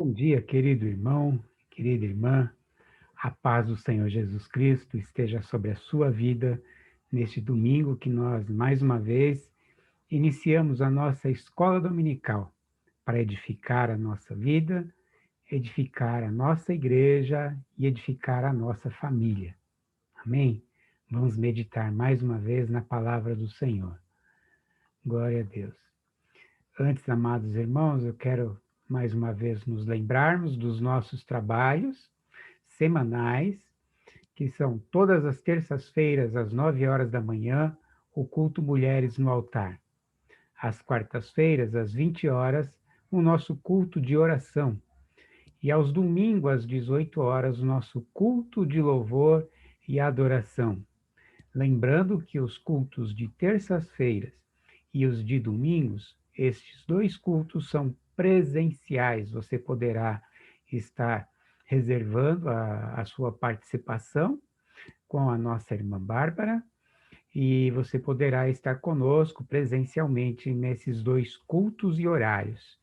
Bom dia, querido irmão, querida irmã. A paz do Senhor Jesus Cristo esteja sobre a sua vida neste domingo que nós, mais uma vez, iniciamos a nossa escola dominical para edificar a nossa vida, edificar a nossa igreja e edificar a nossa família. Amém? Vamos meditar mais uma vez na palavra do Senhor. Glória a Deus. Antes, amados irmãos, eu quero mais uma vez nos lembrarmos dos nossos trabalhos semanais, que são todas as terças-feiras, às 9 horas da manhã, o culto Mulheres no Altar. Às quartas-feiras, às 20 horas, o nosso culto de oração. E aos domingos, às 18 horas, o nosso culto de louvor e adoração. Lembrando que os cultos de terças-feiras e os de domingos, estes dois cultos são presenciais. Você poderá estar reservando a sua participação com a nossa irmã Bárbara, e você poderá estar conosco presencialmente nesses dois cultos e horários.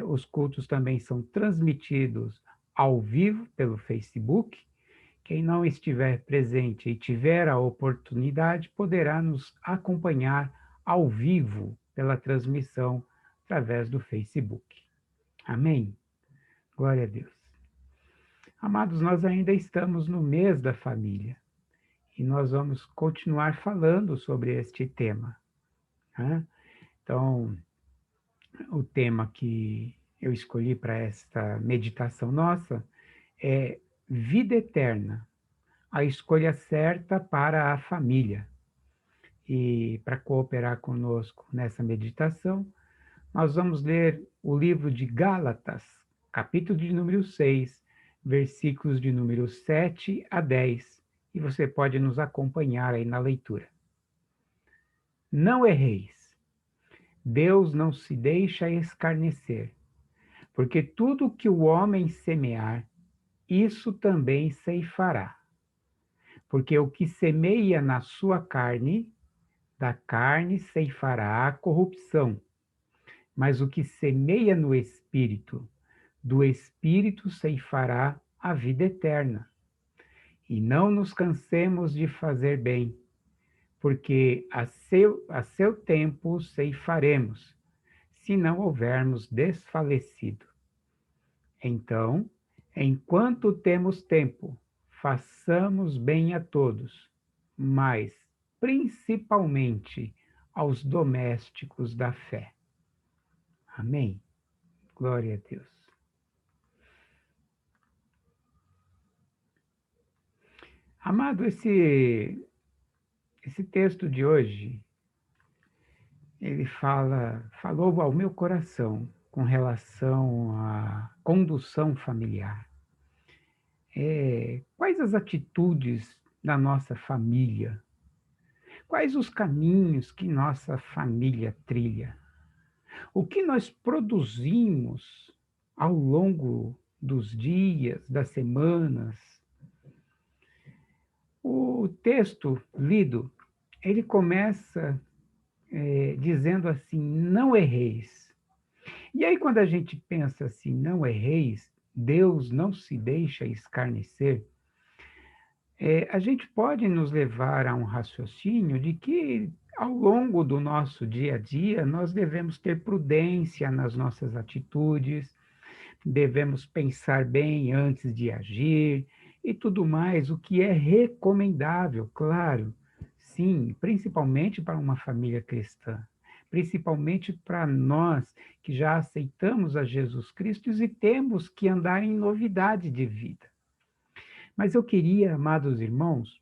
Os cultos também são transmitidos ao vivo pelo Facebook. Quem não estiver presente e tiver a oportunidade, poderá nos acompanhar ao vivo pela transmissão através do Facebook. Amém? Glória a Deus. Amados, nós ainda estamos no mês da família e nós vamos continuar falando sobre este tema, né? Então, o tema que eu escolhi para esta meditação nossa é vida eterna, a escolha certa para a família. E para cooperar conosco nessa meditação, nós vamos ler o livro de Gálatas, capítulo de número 6, versículos de número 7 a 10, e você pode nos acompanhar aí na leitura. Não erreis. Deus não se deixa escarnecer, porque tudo que o homem semear, isso também ceifará. Porque o que semeia na sua carne, da carne ceifará a corrupção, mas o que semeia no Espírito, do Espírito ceifará a vida eterna. E não nos cansemos de fazer bem, porque a seu tempo ceifaremos, se não houvermos desfalecido. Então, enquanto temos tempo, façamos bem a todos, mas principalmente aos domésticos da fé. Amém? Glória a Deus. Amado, esse texto de hoje, ele falou ao meu coração com relação à condução familiar. Quais as atitudes da nossa família? Quais os caminhos que nossa família trilha? O que nós produzimos ao longo dos dias, das semanas? O texto lido, ele começa dizendo assim, não erreis. E aí quando a gente pensa assim, não erreis, Deus não se deixa escarnecer, a gente pode nos levar a um raciocínio de que ao longo do nosso dia a dia nós devemos ter prudência nas nossas atitudes, devemos pensar bem antes de agir e tudo mais, o que é recomendável, claro, sim, principalmente para uma família cristã, principalmente para nós que já aceitamos a Jesus Cristo e temos que andar em novidade de vida. Mas eu queria, amados irmãos,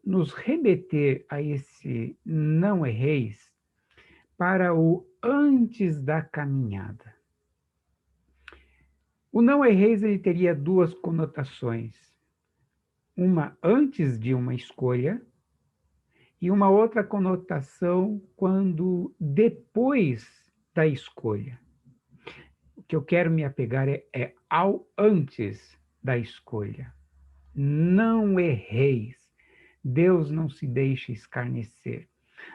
nos remeter a esse não erreis para o antes da caminhada. O não erreis ele teria duas conotações. Uma antes de uma escolha e uma outra conotação quando depois da escolha. O que eu quero me apegar é ao antes da escolha. Não erreis. Deus não se deixa escarnecer.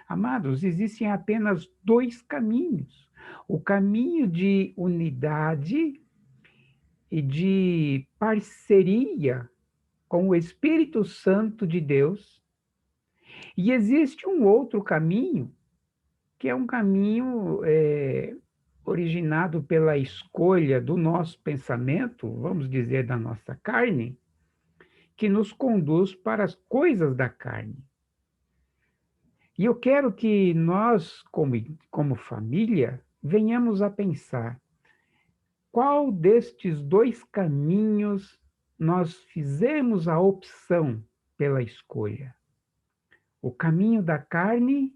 Amados, existem apenas dois caminhos. o caminho de unidade e de parceria com o Espírito Santo de Deus. E existe um outro caminho, que é um caminho originado pela escolha do nosso pensamento, vamos dizer, da nossa carne, que nos conduz para as coisas da carne. E eu quero que nós, como família, venhamos a pensar qual destes dois caminhos nós fizemos a opção pela escolha. O caminho da carne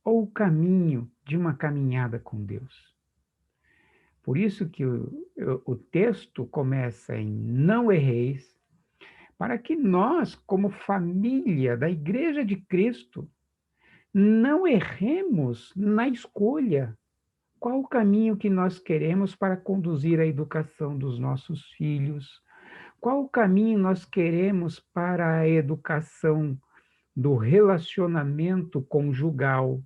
ou o caminho de uma caminhada com Deus? Por isso que o texto começa em não erreis, para que nós, como família da Igreja de Cristo, não erremos na escolha. Qual o caminho que nós queremos para conduzir a educação dos nossos filhos? Qual o caminho nós queremos para a educação do relacionamento conjugal?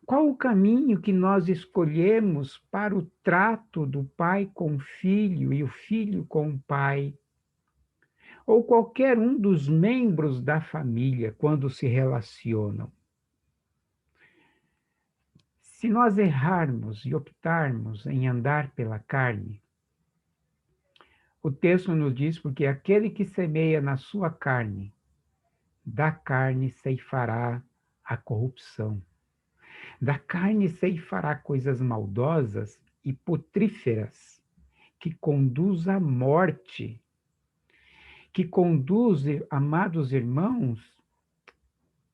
Qual o caminho que nós escolhemos para o trato do pai com o filho e o filho com o pai? Ou qualquer um dos membros da família quando se relacionam? Se nós errarmos e optarmos em andar pela carne, o texto nos diz, porque aquele que semeia na sua carne, da carne ceifará a corrupção. Da carne ceifará coisas maldosas e putríferas, que conduz à morte, que conduz, amados irmãos,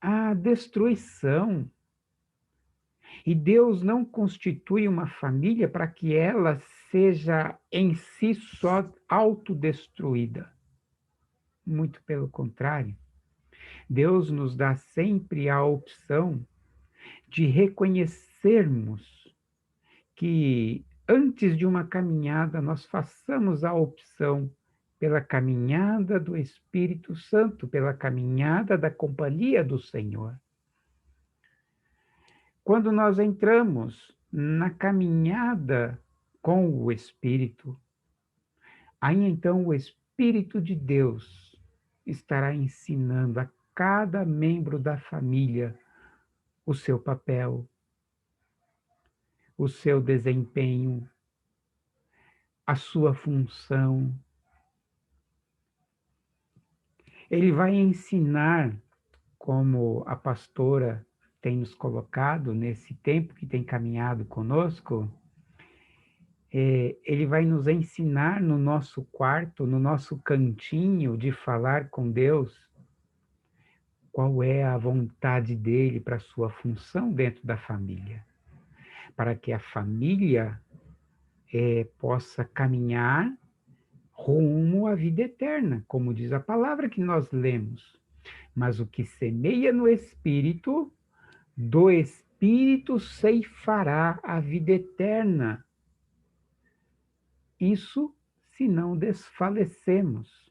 à destruição. E Deus não constitui uma família para que ela seja em si só autodestruída. Muito pelo contrário. Deus nos dá sempre a opção de reconhecermos que antes de uma caminhada nós façamos a opção pela caminhada do Espírito Santo, pela caminhada da companhia do Senhor. Quando nós entramos na caminhada com o Espírito, aí então o Espírito de Deus estará ensinando a cada membro da família o seu papel, o seu desempenho, a sua função. Ele vai ensinar, como a pastora tem nos colocado nesse tempo que tem caminhado conosco, ele vai nos ensinar no nosso quarto, no nosso cantinho de falar com Deus, qual é a vontade dele para a sua função dentro da família, para que a família possa caminhar rumo à vida eterna, como diz a palavra que nós lemos. Mas o que semeia no Espírito, do Espírito ceifará a vida eterna. Isso se não desfalecemos.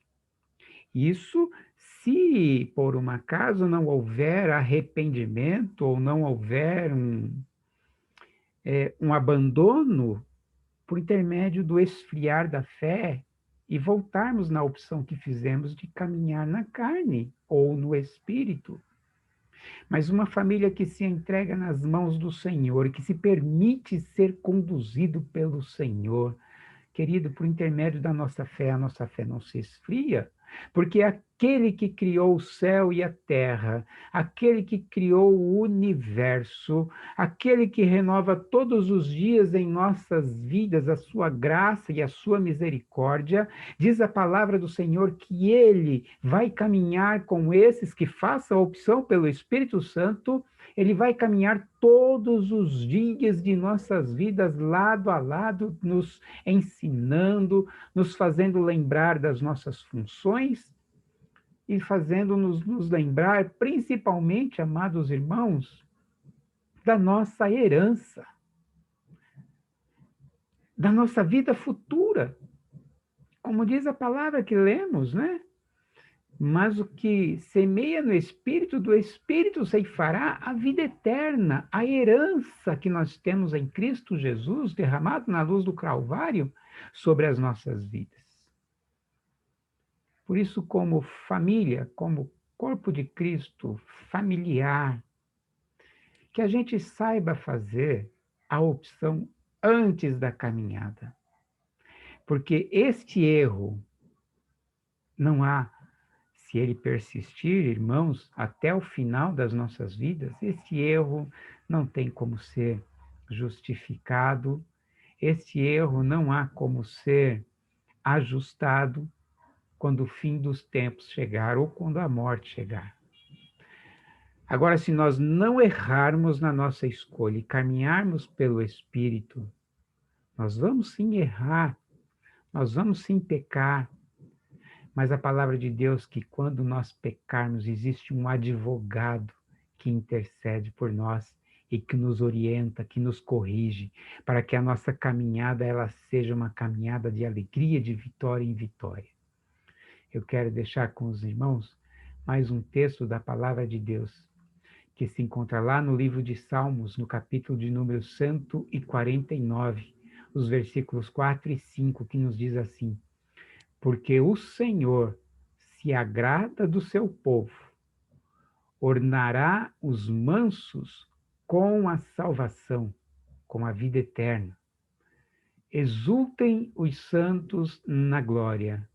Isso se, por um acaso, não houver arrependimento ou não houver um abandono por intermédio do esfriar da fé e voltarmos na opção que fizemos de caminhar na carne ou no espírito. Mas uma família que se entrega nas mãos do Senhor, que se permite ser conduzido pelo Senhor, querido, por intermédio da nossa fé, a nossa fé não se esfria, porque aquele que criou o céu e a terra, aquele que criou o universo, aquele que renova todos os dias em nossas vidas a sua graça e a sua misericórdia, diz a palavra do Senhor que ele vai caminhar com esses que façam a opção pelo Espírito Santo. Ele vai caminhar todos os dias de nossas vidas, lado a lado, nos ensinando, nos fazendo lembrar das nossas funções e fazendo-nos nos lembrar, principalmente, amados irmãos, da nossa herança, da nossa vida futura. Como diz a palavra que lemos, né? Mas o que semeia no Espírito, do Espírito ceifará a vida eterna, a herança que nós temos em Cristo Jesus, derramado na luz do Calvário sobre as nossas vidas. Por isso, como família, como corpo de Cristo, familiar, que a gente saiba fazer a opção antes da caminhada. Porque este erro não há, se ele persistir, irmãos, até o final das nossas vidas, este erro não tem como ser justificado, este erro não há como ser ajustado quando o fim dos tempos chegar ou quando a morte chegar. Agora, se nós não errarmos na nossa escolha e caminharmos pelo Espírito, nós vamos sim errar, nós vamos sim pecar, mas a palavra de Deus que quando nós pecarmos, existe um advogado que intercede por nós e que nos orienta, que nos corrige, para que a nossa caminhada ela seja uma caminhada de alegria, de vitória em vitória. Eu quero deixar com os irmãos mais um texto da palavra de Deus, que se encontra lá no livro de Salmos, no capítulo de número 149, os versículos 4 e 5, que nos diz assim: porque o Senhor se agrada do seu povo, ornará os mansos com a salvação, com a vida eterna. Exultem os santos na glória,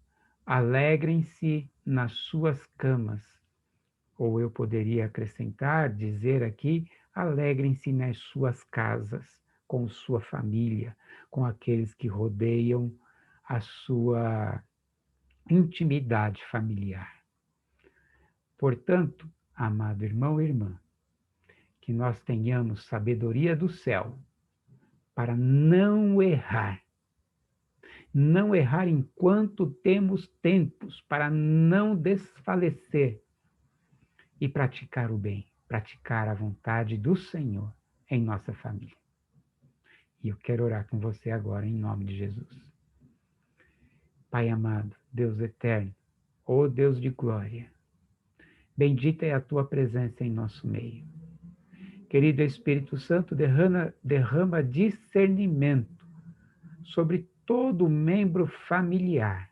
alegrem-se nas suas camas. Ou eu poderia acrescentar, dizer aqui, alegrem-se nas suas casas, com sua família, com aqueles que rodeiam a sua intimidade familiar. Portanto, amado irmão e irmã, que nós tenhamos sabedoria do céu para não errar enquanto temos tempos, para não desfalecer e praticar o bem, praticar a vontade do Senhor em nossa família. E eu quero orar com você agora, em nome de Jesus. Pai amado, Deus eterno, ó Deus de glória, bendita é a tua presença em nosso meio. Querido Espírito Santo, derrama discernimento sobre todo membro familiar,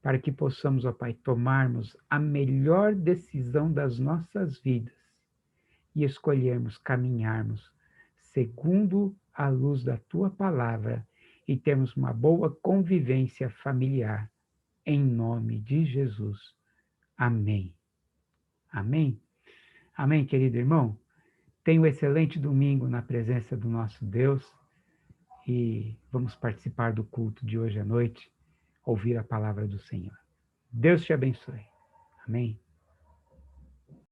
para que possamos, ó Pai, tomarmos a melhor decisão das nossas vidas e escolhermos caminharmos segundo a luz da tua palavra e termos uma boa convivência familiar. Em nome de Jesus. Amém. Amém. Amém, querido irmão. Tenha um excelente domingo na presença do nosso Deus e vamos participar do culto de hoje à noite, ouvir a palavra do Senhor. Deus te abençoe. Amém.